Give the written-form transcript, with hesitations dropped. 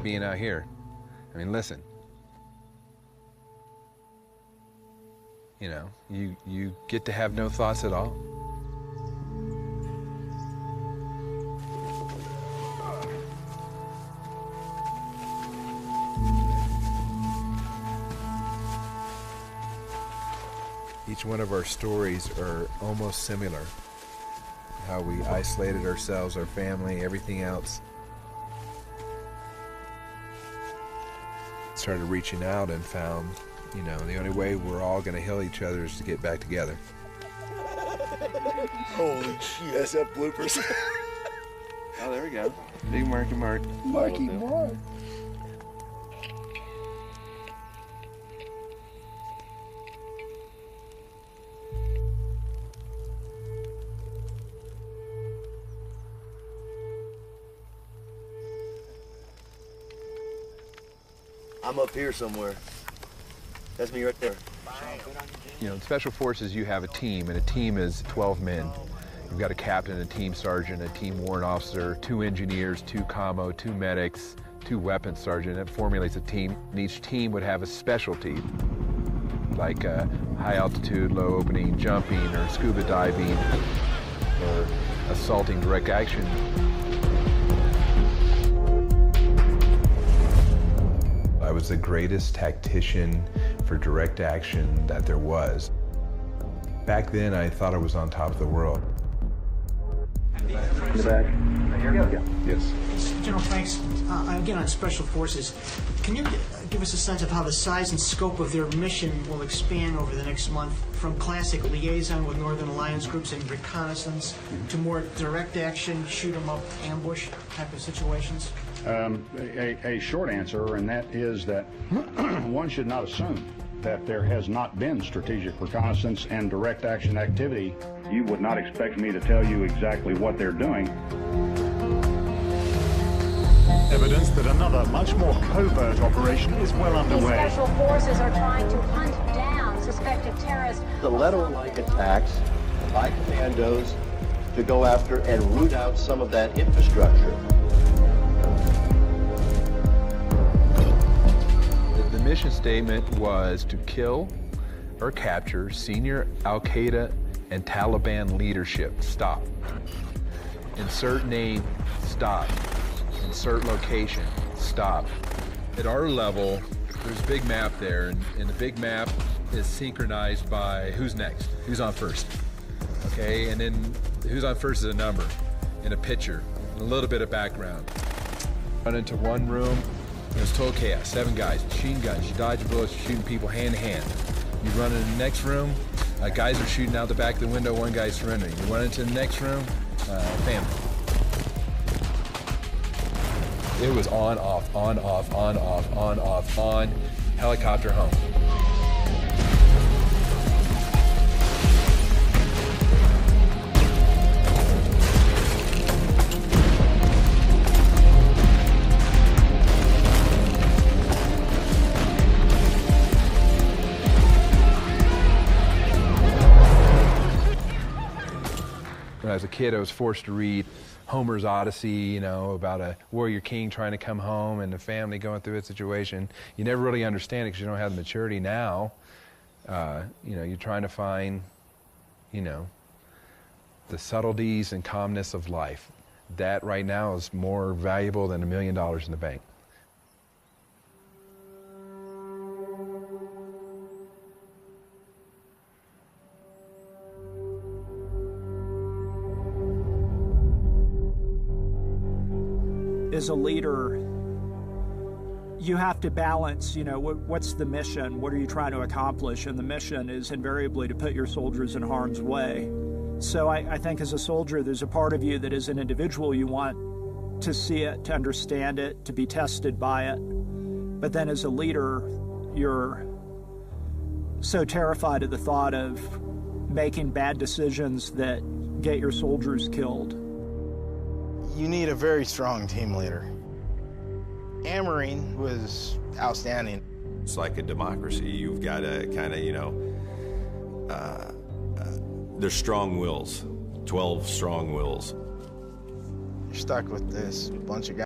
being out here. I mean, listen. You know, you get to have no thoughts at all. Each one of our stories are almost similar. How we isolated ourselves, our family, everything else. Started reaching out and found, you know, the only way we're all gonna heal each other is to get back together. Holy shit, that's that bloopers. Oh, there we go. Big Marky Mark. Marky Mark. I'm up here somewhere. That's me right there. You know, in Special Forces, you have a team, and a team is 12 men. You've got a captain, a team sergeant, a team warrant officer, 2 engineers, 2 commo, 2 medics, 2 weapons sergeant. It formulates a team, and each team would have a specialty, like high altitude, low opening, jumping, or scuba diving, or assaulting direct action. I was the greatest tactician for direct action that there was. Back then, I thought I was on top of the world. In the back. Yeah. Yes. General, thanks. Again, on Special Forces, can you give us a sense of how the size and scope of their mission will expand over the next month, from classic liaison with Northern Alliance groups and reconnaissance to more direct action, shoot 'em up, ambush type of situations? A short answer, and that is that one should not assume that there has not been strategic reconnaissance and direct action activity. You would not expect me to tell you exactly what they're doing. Evidence that another, much more covert operation is well underway. These special forces are trying to hunt down suspected terrorists. The letter-like attacks by commandos to go after and root out some of that infrastructure. The mission statement was to kill or capture senior Al-Qaeda and Taliban leadership. Stop. Insert name. Stop. Insert location. Stop. At our level, there's a big map there, and the big map is synchronized by who's next, who's on first. Okay, and then who's on first is a number and a picture and a little bit of background. Run into one room. It was total chaos. 7 guys, machine guns. You dodge bullets, you're shooting people hand to hand. You run into the next room, guys are shooting out the back of the window, one guy's surrendering. You run into the next room, family. It was on, off, on, off, on, off, on, off, on, helicopter home. When I was a kid, I was forced to read Homer's Odyssey, you know, about a warrior king trying to come home and the family going through a situation. You never really understand it because you don't have the maturity now. You know, you're trying to find, you know, the subtleties and calmness of life. That right now is more valuable than $1 million in the bank. As a leader, you have to balance, you know, what's the mission? What are you trying to accomplish? And the mission is invariably to put your soldiers in harm's way. So I think as a soldier, there's a part of you that as an individual, you want to see it, to understand it, to be tested by it. But then as a leader, you're so terrified of the thought of making bad decisions that get your soldiers killed. You need a very strong team leader. Hammering was outstanding. It's like a democracy. You've got to kind of, you know, there's strong wills, 12 strong wills. You're stuck with this bunch of guys.